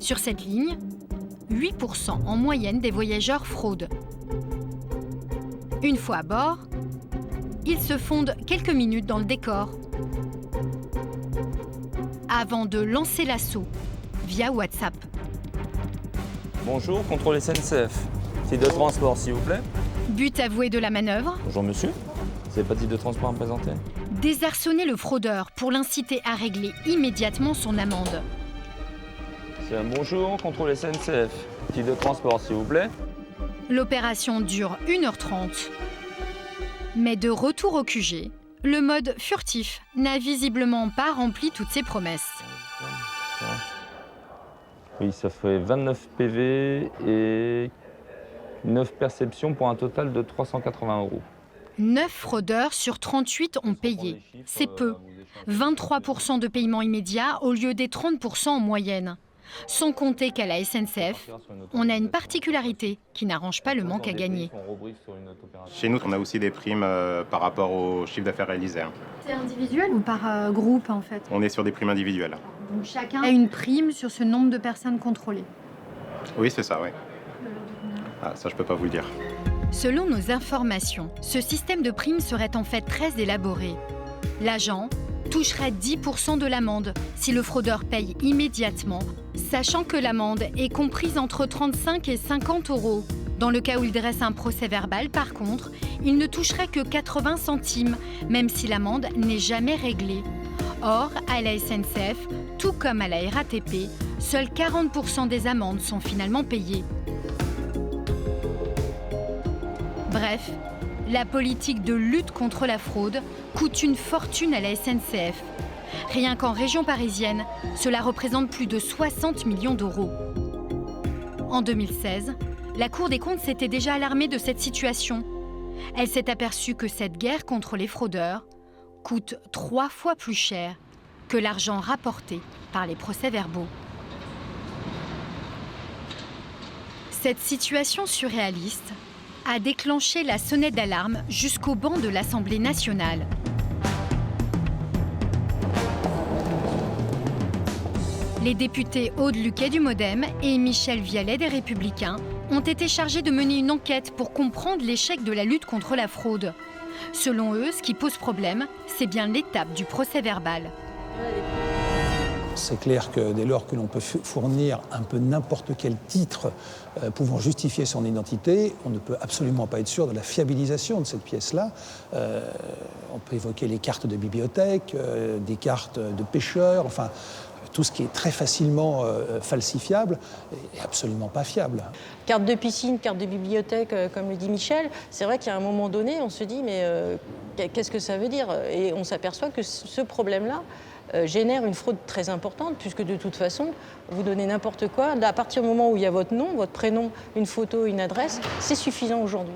Sur cette ligne, 8% en moyenne des voyageurs fraudent. Une fois à bord, ils se fondent quelques minutes dans le décor avant de lancer l'assaut via WhatsApp. Bonjour, contrôle SNCF. Titre de transport, s'il vous plaît. But avoué de la manœuvre, Bonjour, monsieur. Vous n'avez pas de titre de transport à me présenter? désarçonner le fraudeur pour l'inciter à régler immédiatement son amende. C'est un bonjour, contrôle SNCF. Titre de transport, s'il vous plaît. L'opération dure 1h30. Mais de retour au QG, le mode furtif n'a visiblement pas rempli toutes ses promesses. Oui, ça fait 29 PV et 9 perceptions pour un total de 380 €. 9 fraudeurs sur 38 ont payé. C'est peu. 23% de paiement immédiat au lieu des 30% en moyenne. Sans compter qu'à la SNCF, on a une particularité qui n'arrange pas le manque à gagner. Chez nous, on a aussi des primes par rapport au chiffre d'affaires réalisé. C'est individuel ou par groupe en fait? On est sur des primes individuelles. Donc chacun a une prime sur ce nombre de personnes contrôlées. Oui, c'est ça, oui. Ah, ça, je peux pas vous le dire. Selon nos informations, ce système de primes serait en fait très élaboré. L'agent toucherait 10% de l'amende si le fraudeur paye immédiatement, sachant que l'amende est comprise entre 35 et 50 €. Dans le cas où il dresse un procès-verbal, par contre, il ne toucherait que 80 centimes, même si l'amende n'est jamais réglée. Or, à la SNCF, tout comme à la RATP, seuls 40% des amendes sont finalement payées. Bref, la politique de lutte contre la fraude coûte une fortune à la SNCF. Rien qu'en région parisienne, cela représente plus de 60 millions d'euros. En 2016, la Cour des comptes s'était déjà alarmée de cette situation. Elle s'est aperçue que cette guerre contre les fraudeurs coûte 3 fois plus cher que l'argent rapporté par les procès-verbaux. Cette situation surréaliste a déclenché la sonnette d'alarme jusqu'au banc de l'Assemblée nationale. Les députés Aude Luquet du Modem et Michel Vialet des Républicains ont été chargés de mener une enquête pour comprendre l'échec de la lutte contre la fraude. Selon eux, ce qui pose problème, c'est bien l'étape du procès-verbal. C'est clair que dès lors que l'on peut fournir un peu n'importe quel titre pouvant justifier son identité, on ne peut absolument pas être sûr de la fiabilisation de cette pièce-là. On peut évoquer les cartes de bibliothèque, des cartes de pêcheurs, enfin tout ce qui est très facilement falsifiable est absolument pas fiable. Carte de piscine, carte de bibliothèque, comme le dit Michel, c'est vrai qu'à un moment donné, on se dit mais qu'est-ce que ça veut dire? Et on s'aperçoit que ce problème-là génère une fraude très importante, puisque de toute façon, vous donnez n'importe quoi. À partir du moment où il y a votre nom, votre prénom, une photo, une adresse, c'est suffisant aujourd'hui.